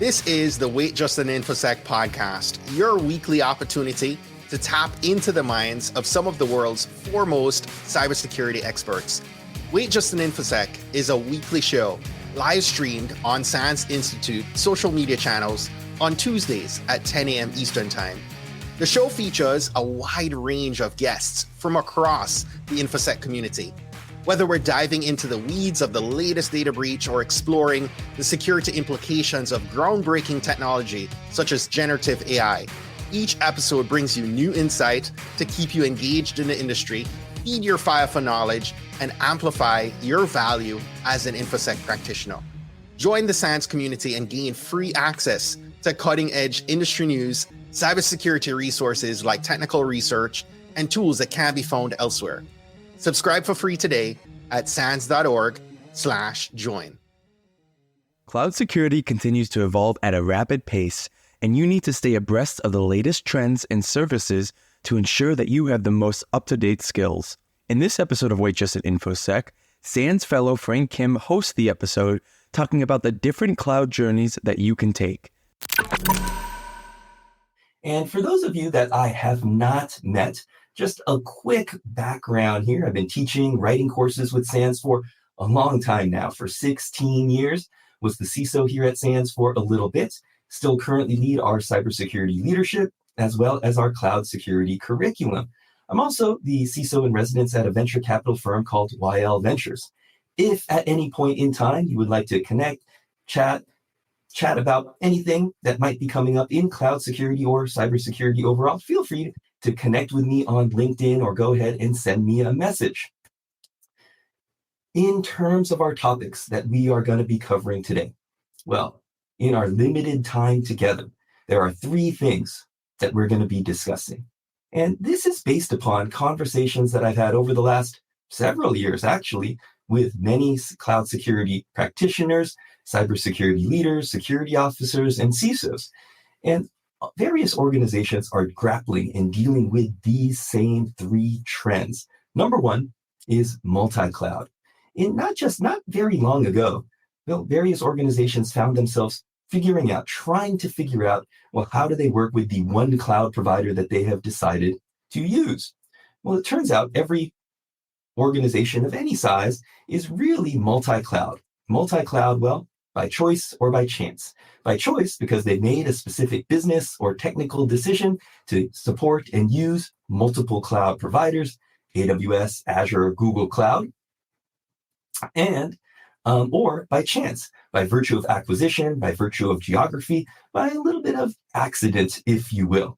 This is the Wait Just an Infosec podcast, your weekly opportunity to tap into the minds of some of the world's foremost cybersecurity experts. Wait Just an Infosec is a weekly show live streamed on SANS Institute social media channels on Tuesdays at 10 a.m. Eastern Time. The show features a wide range of guests from across the Infosec community. Whether we're diving into the weeds of the latest data breach or exploring the security implications of groundbreaking technology such as generative AI, each episode brings you new insight to keep you engaged in the industry, feed your fire for knowledge, and amplify your value as an Infosec practitioner. Join the SANS community and gain free access to cutting-edge industry news, cybersecurity resources like technical research, and tools that can't be found elsewhere. Subscribe for free today at sans.org/join. Cloud security continues to evolve at a rapid pace, and you need to stay abreast of the latest trends and services to ensure that you have the most up-to-date skills. In this episode of Wait Just an Infosec, SANS fellow Frank Kim hosts the episode talking about the different cloud journeys that you can take. And for those of you that I have not met, just a quick background here. I've been teaching, writing courses with SANS for a long time now, for 16 years. Was the CISO here at SANS for a little bit. Still currently lead our cybersecurity leadership, as well as our cloud security curriculum. I'm also the CISO in residence at a venture capital firm called YL Ventures. If at any point in time you would like to connect, chat about anything that might be coming up in cloud security or cybersecurity overall, feel free to connect with me on LinkedIn or go ahead and send me a message. In terms of our topics that we are going to be covering today, well, in our limited time together, there are three things that we're going to be discussing. And this is based upon conversations that I've had over the last several years, actually, with many cloud security practitioners, cybersecurity leaders, security officers, and CISOs. And various organizations are grappling and dealing with these same three trends. Number one is multi-cloud. Not very long ago, various organizations found themselves trying to figure out, well, how do they work with the one cloud provider that they have decided to use? Well, it turns out every organization of any size is really multi-cloud. Multi-cloud, well, by choice or by chance. By choice, because they made a specific business or technical decision to support and use multiple cloud providers, AWS, Azure, Google Cloud, and or by chance, by virtue of acquisition, by virtue of geography, by a little bit of accident, if you will.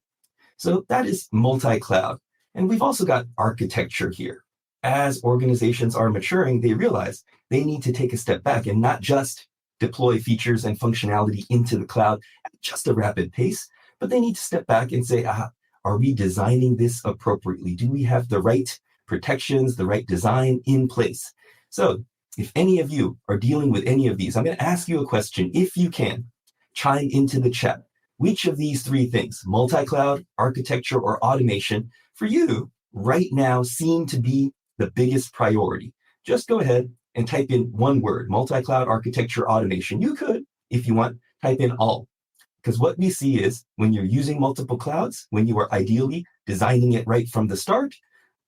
So that is multi-cloud. And we've also got architecture here. As organizations are maturing, they realize they need to take a step back and not just deploy features and functionality into the cloud at just a rapid pace, but they need to step back and say, are we designing this appropriately? Do we have the right protections, the right design in place? So if any of you are dealing with any of these, I'm going to ask you a question. If you can, chime into the chat. Which of these three things, multi-cloud, architecture, or automation, for you right now seem to be the biggest priority? Just go ahead and type in one word, multi-cloud, architecture, automation. You could, if you want, type in all. Because what we see is when you're using multiple clouds, when you are ideally designing it right from the start,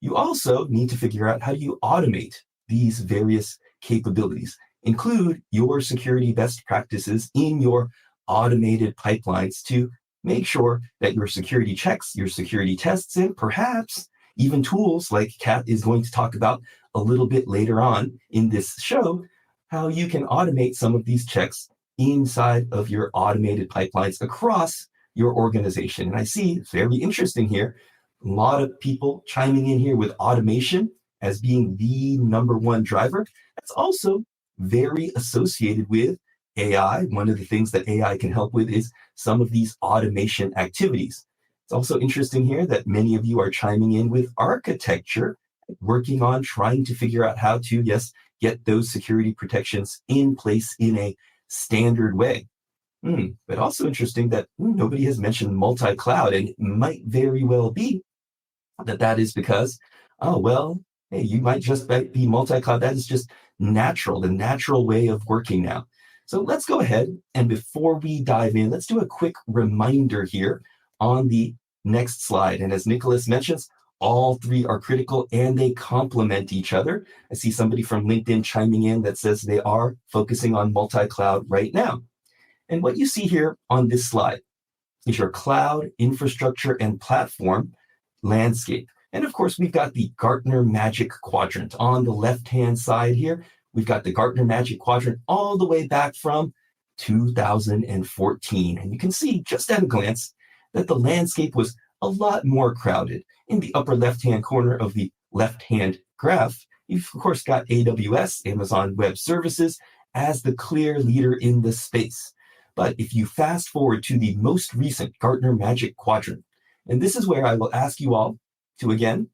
you also need to figure out how do you automate these various capabilities. Include your security best practices in your automated pipelines to make sure that your security checks, your security tests, and perhaps even tools like Kat is going to talk about a little bit later on in this show, how you can automate some of these checks inside of your automated pipelines across your organization. And I see it's very interesting here. A lot of people chiming in here with automation as being the number one driver. That's also very associated with AI. One of the things that AI can help with is some of these automation activities. It's also interesting here that many of you are chiming in with architecture, working on trying to figure out how to, get those security protections in place in a standard way. But also interesting that nobody has mentioned multi-cloud, and it might very well be that is because, hey, you might just be multi-cloud. That is just natural, the natural way of working now. So let's go ahead, and before we dive in, let's do a quick reminder here on the next slide. And as Nicholas mentions, all three are critical and they complement each other. I see somebody from LinkedIn chiming in that says they are focusing on multi-cloud right now. And what you see here on this slide is your cloud infrastructure and platform landscape. And of course, we've got the Gartner Magic Quadrant on the left-hand side here. We've got the Gartner Magic Quadrant all the way back from 2014. And you can see just at a glance that the landscape was a lot more crowded. In the upper left-hand corner of the left-hand graph, you've of course got AWS, Amazon Web Services, as the clear leader in the space. But if you fast forward to the most recent Gartner Magic Quadrant, and this is where I will ask you all to, again,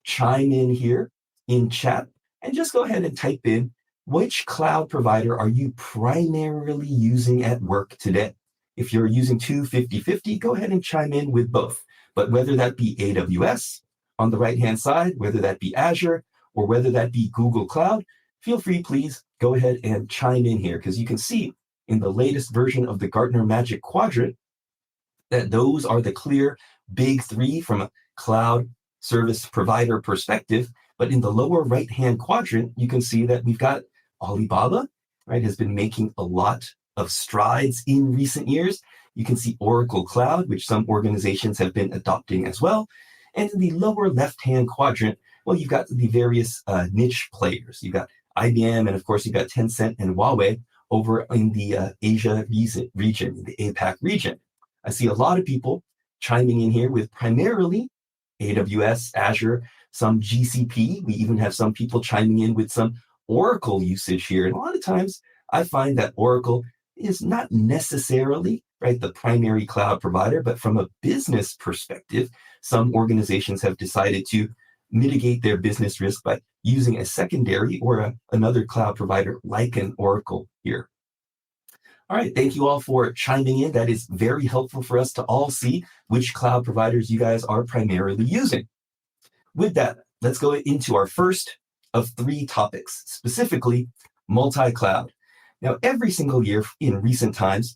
chime in here in chat and just go ahead and type in which cloud provider are you primarily using at work today. If you're using two 50-50, go ahead and chime in with both. But whether that be AWS on the right-hand side, whether that be Azure, or whether that be Google Cloud, feel free, please, go ahead and chime in here, because you can see in the latest version of the Gartner Magic Quadrant that those are the clear big three from a cloud service provider perspective. But in the lower right-hand quadrant, you can see that we've got Alibaba, right, has been making a lot of strides in recent years. You can see Oracle Cloud, which some organizations have been adopting as well. And in the lower left-hand quadrant, well, you've got the various niche players. You've got IBM, and of course, you've got Tencent and Huawei over in the Asia region, the APAC region. I see a lot of people chiming in here with primarily AWS, Azure, some GCP. We even have some people chiming in with some Oracle usage here. And a lot of times I find that Oracle is not necessarily, right, the primary cloud provider, but from a business perspective, some organizations have decided to mitigate their business risk by using a secondary or another cloud provider like an Oracle here. All right, thank you all for chiming in. That is very helpful for us to all see which cloud providers you guys are primarily using. With that, let's go into our first of three topics, specifically multi-cloud. Now, every single year in recent times,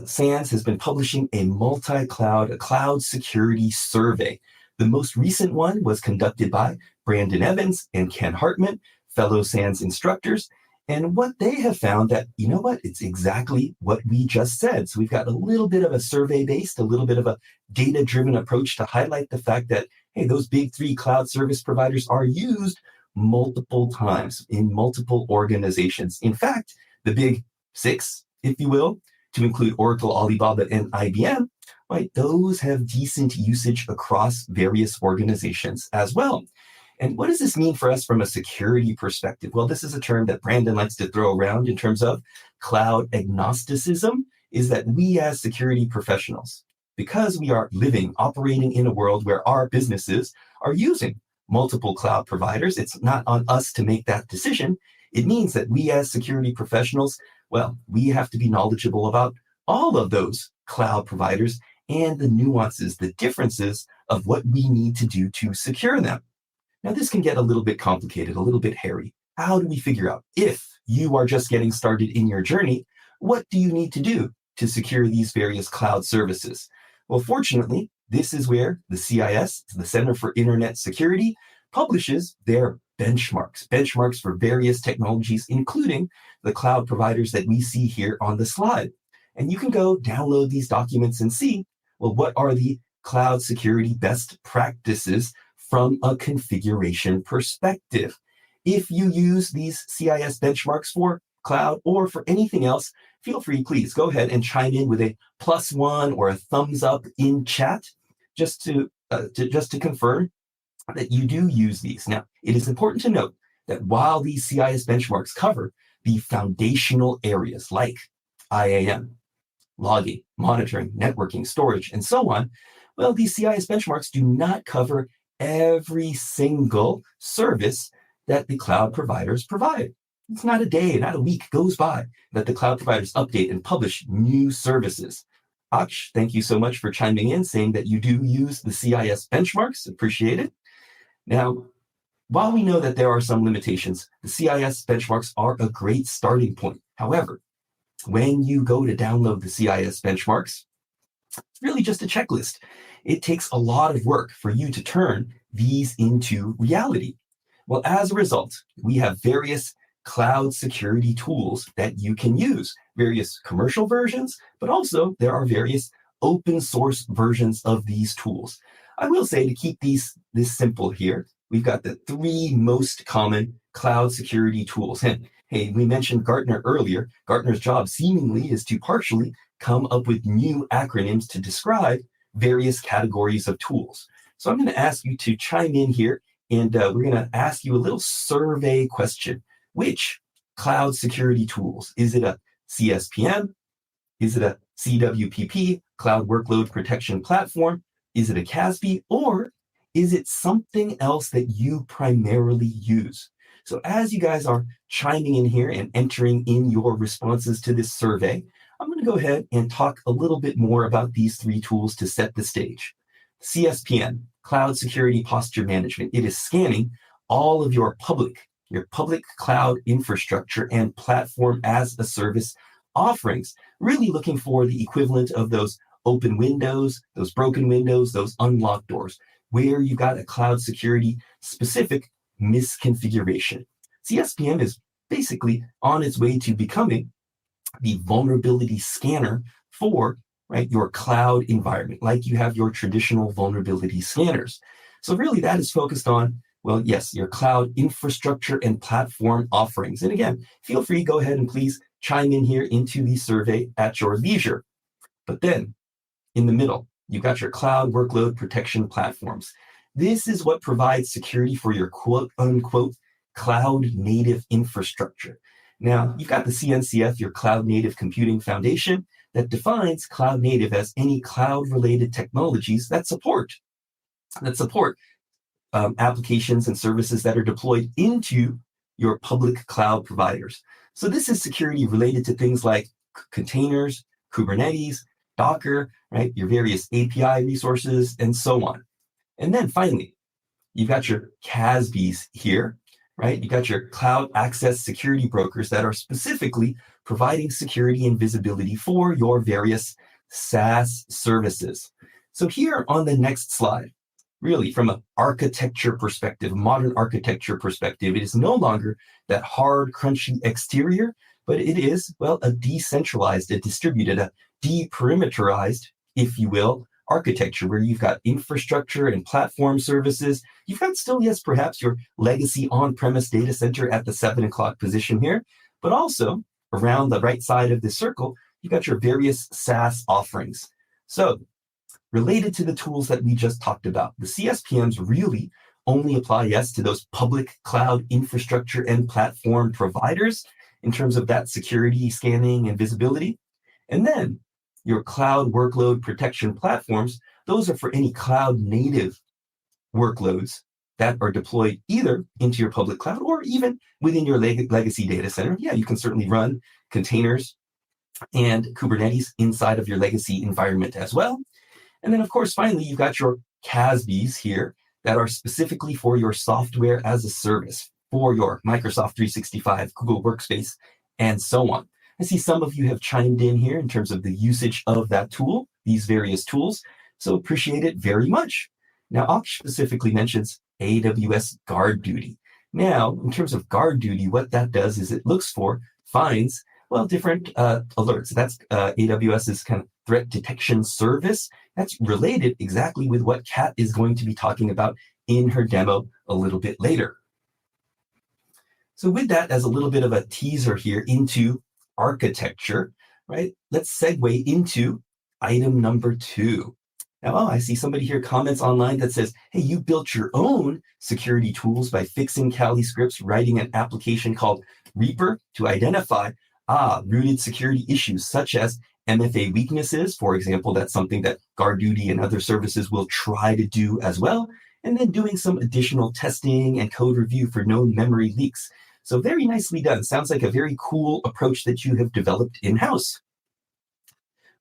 SANS has been publishing a multi-cloud, a cloud security survey. The most recent one was conducted by Brandon Evans and Ken Hartman, fellow SANS instructors. And what they have found that, you know what, it's exactly what we just said. So we've got a little bit of a survey-based, a little bit of a data-driven approach to highlight the fact that, hey, those big three cloud service providers are used multiple times in multiple organizations. In fact, the big six, if you will, to include Oracle, Alibaba, and IBM, right, those have decent usage across various organizations as well. And what does this mean for us from a security perspective? Well, this is a term that Brandon likes to throw around in terms of cloud agnosticism, is that we as security professionals, because we are living, operating in a world where our businesses are using multiple cloud providers, it's not on us to make that decision. It means that we as security professionals, well, we have to be knowledgeable about all of those cloud providers and the nuances, the differences of what we need to do to secure them. Now, this can get a little bit complicated, a little bit hairy. How do we figure out, if you are just getting started in your journey, what do you need to do to secure these various cloud services? Well, fortunately, this is where the CIS, the Center for Internet Security, publishes their benchmarks for various technologies, including the cloud providers that we see here on the slide. And you can go download these documents and see, well, what are the cloud security best practices from a configuration perspective? If you use these CIS benchmarks for cloud or for anything else, feel free, please go ahead and chime in with a +1 or a thumbs up in chat, just to confirm that you do use these. Now, it is important to note that while these CIS benchmarks cover the foundational areas like IAM, logging, monitoring, networking, storage, and so on, well, these CIS benchmarks do not cover every single service that the cloud providers provide. It's not a day, not a week goes by that the cloud providers update and publish new services. Aksh, thank you so much for chiming in, saying that you do use the CIS benchmarks. Appreciate it. Now, while we know that there are some limitations, the CIS benchmarks are a great starting point. However, when you go to download the CIS benchmarks, it's really just a checklist. It takes a lot of work for you to turn these into reality. Well, as a result, we have various cloud security tools that you can use, various commercial versions, but also there are various open source versions of these tools. I will say, to keep this simple here, we've got the 3 most common cloud security tools. And hey, we mentioned Gartner earlier. Gartner's job seemingly is to partially come up with new acronyms to describe various categories of tools. So I'm going to ask you to chime in here, and we're going to ask you a little survey question. Which cloud security tools? Is it a CSPM? Is it a CWPP, Cloud Workload Protection Platform? Is it a CASB? Or is it something else that you primarily use? So as you guys are chiming in here and entering in your responses to this survey, I'm going to go ahead and talk a little bit more about these 3 tools to set the stage. CSPM, Cloud Security Posture Management. It is scanning all of your public cloud infrastructure and platform as a service offerings, really looking for the equivalent of those open windows, those broken windows, those unlocked doors, where you got a cloud security specific misconfiguration. CSPM is basically on its way to becoming the vulnerability scanner for your cloud environment, like you have your traditional vulnerability scanners. So really that is focused on, well, yes, your cloud infrastructure and platform offerings. And again, feel free, go ahead and please chime in here into the survey at your leisure. But then in the middle, you've got your cloud workload protection platforms. This is what provides security for your quote unquote cloud native infrastructure. Now, you've got the CNCF, your Cloud Native Computing Foundation, that defines cloud native as any cloud related technologies that support applications and services that are deployed into your public cloud providers. So this is security related to things like containers, Kubernetes, Docker, your various API resources, and so on. And then finally, you've got your CASBs here, You've got your cloud access security brokers that are specifically providing security and visibility for your various SaaS services. So here on the next slide, really from an architecture perspective, modern architecture perspective, it is no longer that hard, crunchy exterior, but it is, well, a decentralized, a distributed, a deperimeterized, if you will, architecture where you've got infrastructure and platform services. You've got still, yes, perhaps your legacy on-premise data center at the 7 o'clock position here, but also around the right side of this circle, you've got your various SaaS offerings. So related to the tools that we just talked about, the CSPMs really only apply, yes, to those public cloud infrastructure and platform providers in terms of that security, scanning, and visibility. And then your cloud workload protection platforms, those are for any cloud native workloads that are deployed either into your public cloud or even within your legacy data center. Yeah, you can certainly run containers and Kubernetes inside of your legacy environment as well. And then, of course, finally, you've got your CASBs here that are specifically for your software as a service, for your Microsoft 365, Google Workspace, and so on. I see some of you have chimed in here in terms of the usage of that tool, these various tools, so appreciate it very much. Now, Aksh specifically mentions AWS Guard Duty. Now, in terms of Guard Duty, what that does is it looks for, finds, well, different alerts. That's AWS's kind of threat detection service. That's related exactly with what Kat is going to be talking about in her demo a little bit later. So with that as a little bit of a teaser here into architecture, let's segue into item number 2. Now, I see somebody here comments online that says, hey, you built your own security tools by fixing Kali scripts, writing an application called Reaper to identify rooted security issues such as MFA weaknesses. For example, that's something that GuardDuty and other services will try to do as well. And then doing some additional testing and code review for known memory leaks. So very nicely done. Sounds like a very cool approach that you have developed in-house.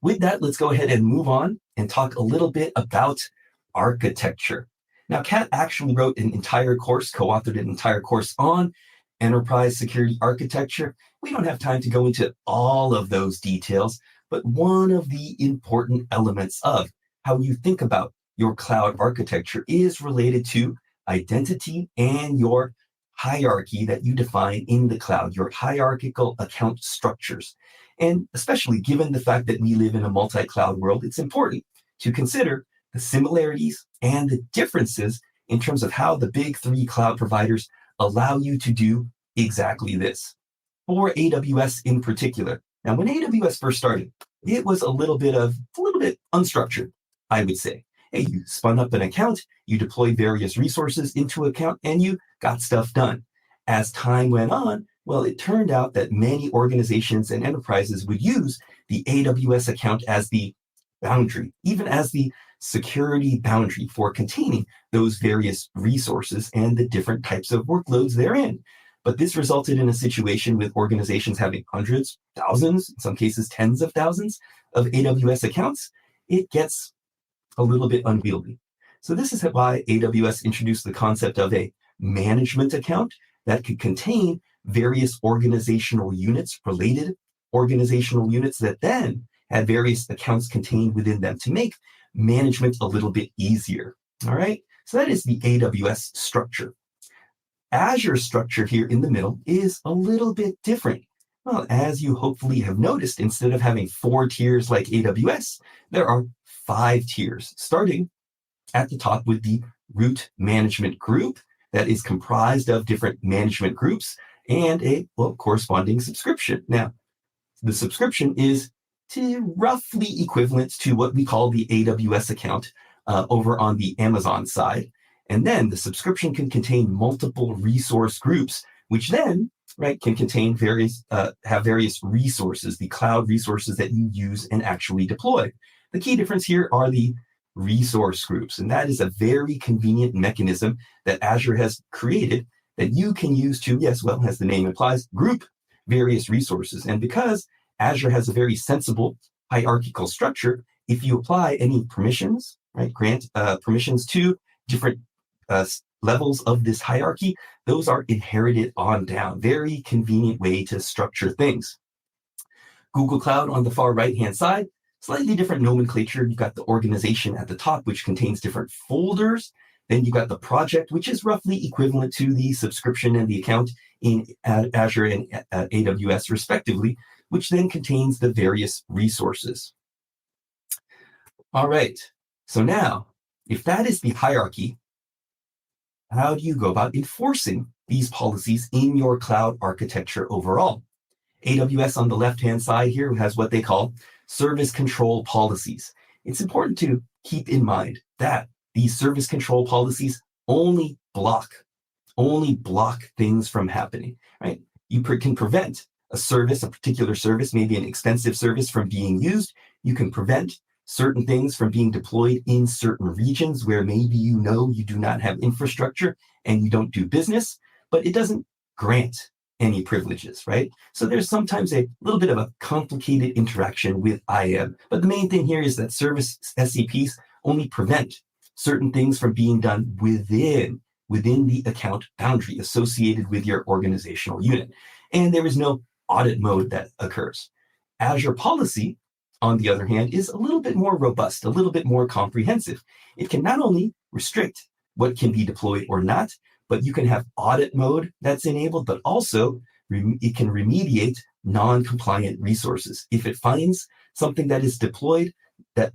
With that, let's go ahead and move on and talk a little bit about architecture. Now, Kat actually wrote an entire course, co-authored an entire course on enterprise security architecture. We don't have time to go into all of those details, but one of the important elements of how you think about your cloud architecture is related to identity and your hierarchy that you define in the cloud, your hierarchical account structures. And especially given the fact that we live in a multi-cloud world, it's important to consider the similarities and the differences in terms of how the big three cloud providers allow you to do exactly this. For AWS in particular. Now, when AWS first started, it was a little bit unstructured, I would say. Hey, you spun up an account, you deployed various resources into account, and you got stuff done. As time went on, well, it turned out that many organizations and enterprises would use the AWS account as the boundary, even as the security boundary for containing those various resources and the different types of workloads therein. But this resulted in a situation with organizations having hundreds, thousands, in some cases tens of thousands of AWS accounts. It gets a little bit unwieldy. So this is why AWS introduced the concept of a management account that could contain various organizational units, related organizational units that then had various accounts contained within them to make management a little bit easier. All right, so that is the AWS structure. Azure structure here in the middle is a little bit different. Well, as you hopefully have noticed, instead of having 4 tiers like AWS, there are 5 tiers, starting at the top with the root management group that is comprised of different management groups and a corresponding subscription. Now, the subscription is roughly equivalent to what we call the AWS account over on the Amazon side. And then the subscription can contain multiple resource groups, which then can contain have various resources, the cloud resources that you use and actually deploy. The key difference here are the resource groups, and that is a very convenient mechanism that Azure has created that you can use to, yes, well, as the name implies, group various resources. And because Azure has a very sensible hierarchical structure, if you apply any permissions, grant permissions to different levels of this hierarchy, those are inherited on down. Very convenient way to structure things. Google Cloud on the far right-hand side, slightly different nomenclature. You've got the organization at the top, which contains different folders. Then you've got the project, which is roughly equivalent to the subscription and the account in Azure and AWS respectively, which then contains the various resources. All right, so now, if that is the hierarchy, how do you go about enforcing these policies in your cloud architecture overall? AWS on the left-hand side here has what they call service control policies. It's important to keep in mind that these service control policies only block things from happening, right? You can prevent a service, a particular service, maybe an expensive service from being used. You can prevent certain things from being deployed in certain regions where maybe you do not have infrastructure and you don't do business, but it doesn't grant any privileges, right? So there's sometimes a little bit of a complicated interaction with IAM. But the main thing here is that service SCPs only prevent certain things from being done within the account boundary associated with your organizational unit. And there is no audit mode that occurs. Azure policy, on the other hand, is a little bit more robust, a little bit more comprehensive. It can not only restrict what can be deployed or not, but you can have audit mode that's enabled, but also it can remediate non-compliant resources. If it finds something that is deployed that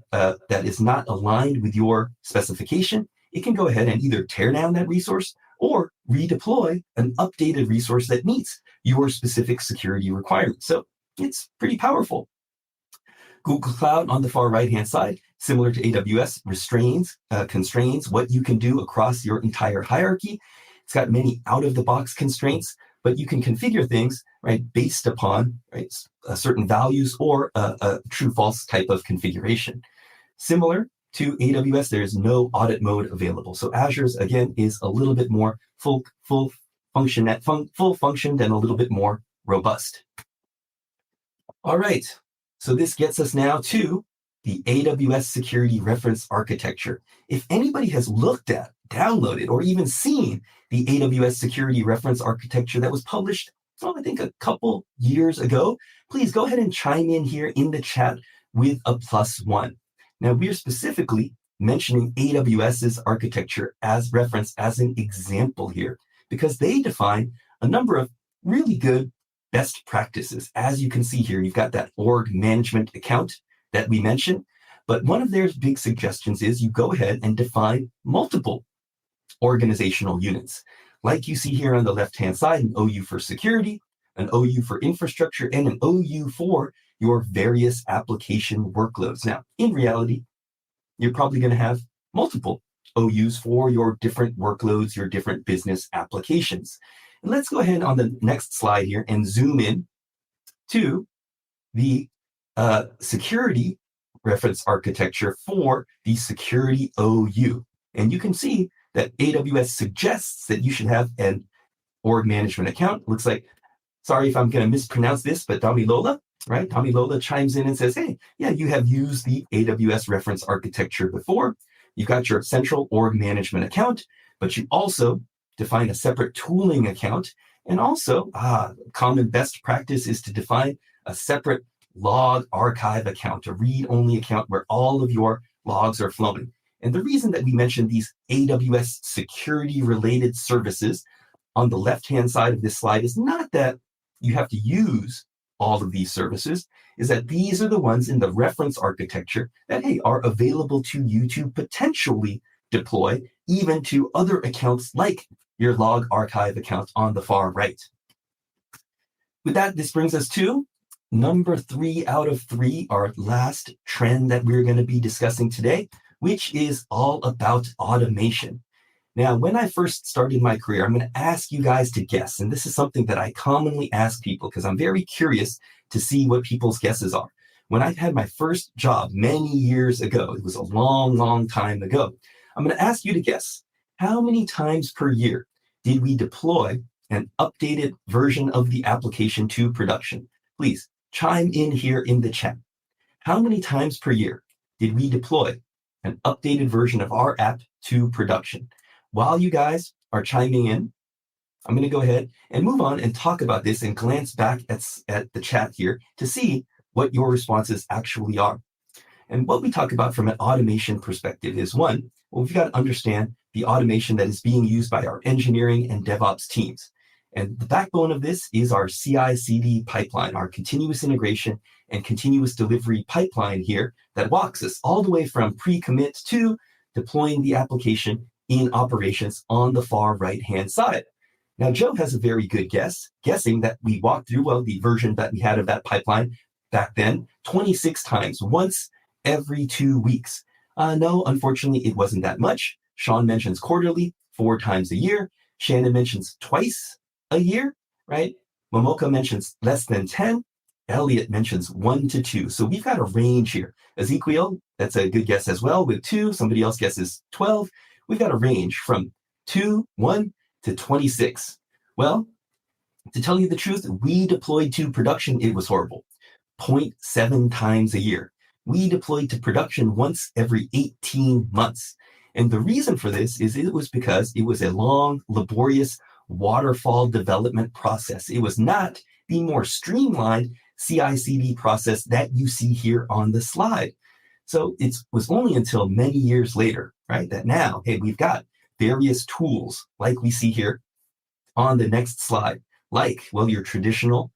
is not aligned with your specification, it can go ahead and either tear down that resource or redeploy an updated resource that meets your specific security requirements. So it's pretty powerful. Google Cloud on the far right-hand side, similar to AWS, constrains what you can do across your entire hierarchy. It's got many out-of-the-box constraints, but you can configure things based upon certain values or a true-false type of configuration. Similar to AWS, there is no audit mode available. So Azure's, again, is a little bit more full-functioned and a little bit more robust. All right. So this gets us now to the AWS Security Reference Architecture. If anybody has looked at downloaded or even seen the AWS security reference architecture that was published, I think a couple years ago, please go ahead and chime in here in the chat with a +1. Now, we're specifically mentioning AWS's architecture as reference, as an example here, because they define a number of really good best practices. As you can see here, you've got that org management account that we mentioned, but one of their big suggestions is you go ahead and define multiple organizational units. Like you see here on the left-hand side, an OU for security, an OU for infrastructure, and an OU for your various application workloads. Now, in reality, you're probably going to have multiple OUs for your different workloads, your different business applications. And let's go ahead on the next slide here and zoom in to the security reference architecture for the security OU. And you can see that AWS suggests that you should have an org management account. Looks like, sorry if I'm going to mispronounce this, but Damilola, right? Damilola chimes in and says, hey, yeah, you have used the AWS reference architecture before. You've got your central org management account, but you also define a separate tooling account. And also, common best practice is to define a separate log archive account, a read-only account where all of your logs are flowing. And the reason that we mentioned these AWS security-related services on the left-hand side of this slide is not that you have to use all of these services, is that these are the ones in the reference architecture that, hey, are available to you to potentially deploy even to other accounts like your log archive account on the far right. With that, this brings us to number 3 out of 3, our last trend that we're going to be discussing today, which is all about automation. Now, when I first started my career, I'm going to ask you guys to guess, and this is something that I commonly ask people because I'm very curious to see what people's guesses are. When I had my first job many years ago, it was a long, long time ago, I'm going to ask you to guess, how many times per year did we deploy an updated version of the application to production? Please chime in here in the chat. How many times per year did we deploy an updated version of our app to production? While you guys are chiming in, I'm going to go ahead and move on and talk about this and glance back at the chat here to see what your responses actually are. And what we talk about from an automation perspective is, one, well, we've got to understand the automation that is being used by our engineering and DevOps teams. And the backbone of this is our CI/CD pipeline, our continuous integration and continuous delivery pipeline here that walks us all the way from pre-commit to deploying the application in operations on the far right-hand side. Now, Joe has a very good guess, guessing that we walked through, well, the version that we had of that pipeline back then, 26 times, once every 2 weeks. No, unfortunately, it wasn't that much. Sean mentions quarterly, 4 times a year. Shannon mentions twice a year, right? Momoka mentions less than 10. Elliot mentions 1 to 2. So we've got a range here. Ezekiel, that's a good guess as well, with 2. Somebody else guesses 12. We've got a range from 1 to 26. Well, to tell you the truth, we deployed to production, it was horrible. 0.7 times a year. We deployed to production once every 18 months. And the reason for this is it was because it was a long, laborious waterfall development process. It was not the more streamlined CI/CD process that you see here on the slide. So it was only until many years later, right, that now, hey, we've got various tools like we see here on the next slide, like, well, your traditional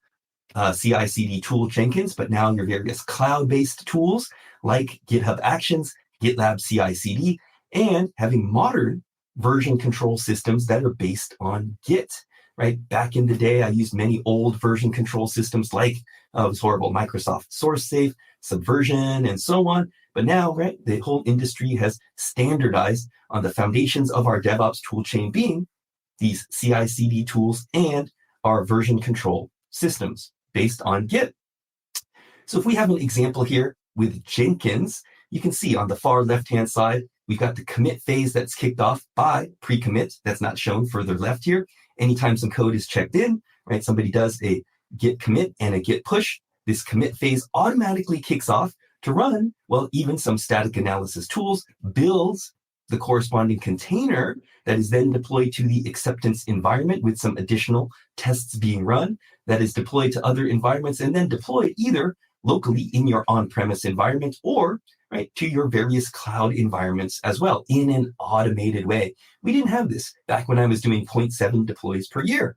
CI/CD tool Jenkins, but now your various cloud-based tools like GitHub Actions, GitLab CI/CD, and having modern version control systems that are based on Git, right? Back in the day, I used many old version control systems like, it was horrible, Microsoft SourceSafe, Subversion, and so on. But now, right, the whole industry has standardized on the foundations of our DevOps tool chain being these CI/CD tools and our version control systems based on Git. So if we have an example here with Jenkins, you can see on the far left-hand side, we've got the commit phase that's kicked off by pre-commit. That's not shown further left here. Anytime some code is checked in, right, somebody does a git commit and a git push, this commit phase automatically kicks off to run, well, even some static analysis tools, builds the corresponding container that is then deployed to the acceptance environment with some additional tests being run, that is deployed to other environments and then deployed either locally in your on-premise environment or to your various cloud environments as well in an automated way. We didn't have this back when I was doing 0.7 deploys per year.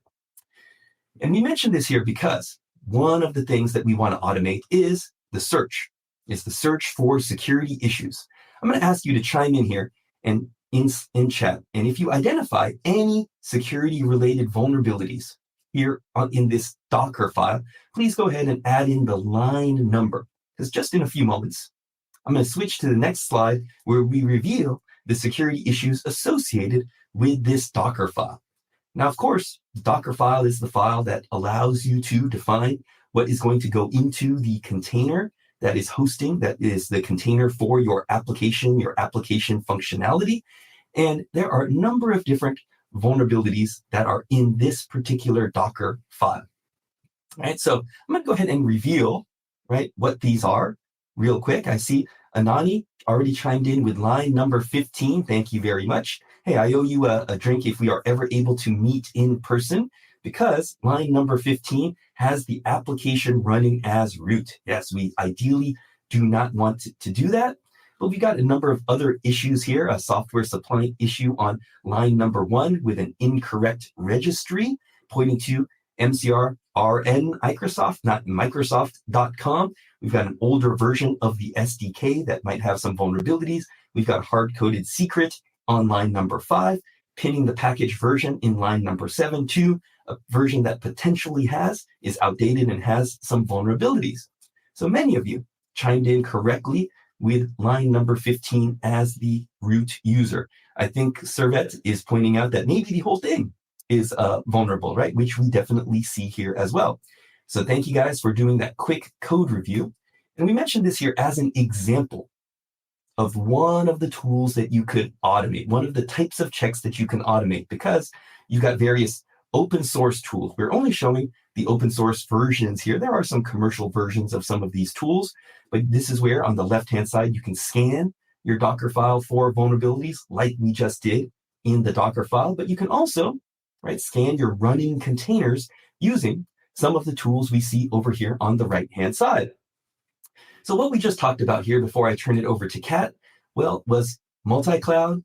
And we mentioned this here because one of the things that we want to automate is the search. It's the search for security issues. I'm going to ask you to chime in here and in chat. And if you identify any security-related vulnerabilities here in this Docker file, please go ahead and add in the line number. Because just in a few moments, I'm going to switch to the next slide where we reveal the security issues associated with this Docker file. Now, of course, the Docker file is the file that allows you to define what is going to go into the container that is hosting, that is the container for your application functionality. And there are a number of different vulnerabilities that are in this particular Docker file. All right, so I'm going to go ahead and reveal what these are real quick. I see Anani already chimed in with line number 15. Thank you very much. Hey, I owe you a drink if we are ever able to meet in person, because line number 15 has the application running as root. Yes, we ideally do not want to do that, but we got a number of other issues here. A software supply issue on line number 1 with an incorrect registry pointing to MCR RN Microsoft, not Microsoft.com. We've got an older version of the SDK that might have some vulnerabilities. We've got hard-coded secret on line number 5, pinning the package version in line number 7 to a version that potentially is outdated and has some vulnerabilities. So many of you chimed in correctly with line number 15 as the root user. I think Servet is pointing out that maybe the whole thing is vulnerable, which we definitely see here as well. So thank you guys for doing that quick code review. And we mentioned this here as an example of one of the tools that you could automate, one of the types of checks that you can automate, because you've got various open source tools. We're only showing the open source versions here. There are some commercial versions of some of these tools, but this is where on the left-hand side, you can scan your Docker file for vulnerabilities like we just did in the Docker file, but you can also scan your running containers using some of the tools we see over here on the right-hand side. So what we just talked about here before I turn it over to Kat, was multi-cloud,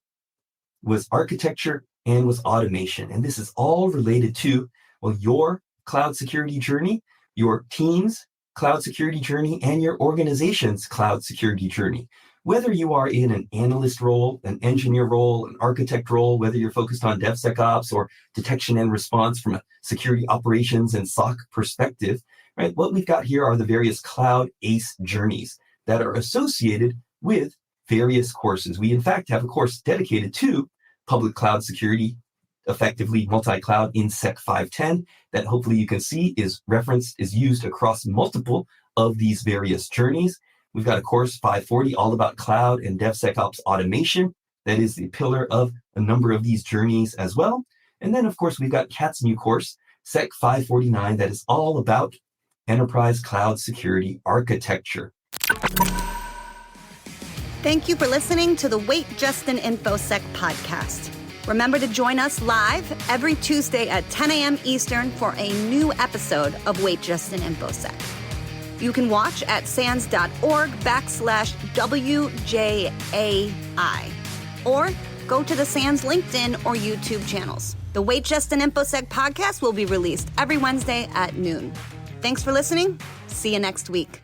was architecture, and was automation. And this is all related to, your cloud security journey, your team's cloud security journey, and your organization's cloud security journey. Whether you are in an analyst role, an engineer role, an architect role, whether you're focused on DevSecOps or detection and response from a security operations and SOC perspective, what we've got here are the various cloud ACE journeys that are associated with various courses. We, in fact, have a course dedicated to public cloud security, effectively multi-cloud in Sec 510, that hopefully you can see is used across multiple of these various journeys. We've got a course 540 all about cloud and DevSecOps automation. That is the pillar of a number of these journeys as well. And then, of course, we've got Kat's new course, Sec 549, that is all about enterprise cloud security architecture. Thank you for listening to the Wait Just an Infosec podcast. Remember to join us live every Tuesday at 10 a.m. Eastern for a new episode of Wait Just an Infosec. You can watch at SANS.org/WJAI or go to the SANS LinkedIn or YouTube channels. The Wait Just an Infosec podcast will be released every Wednesday at noon. Thanks for listening. See you next week.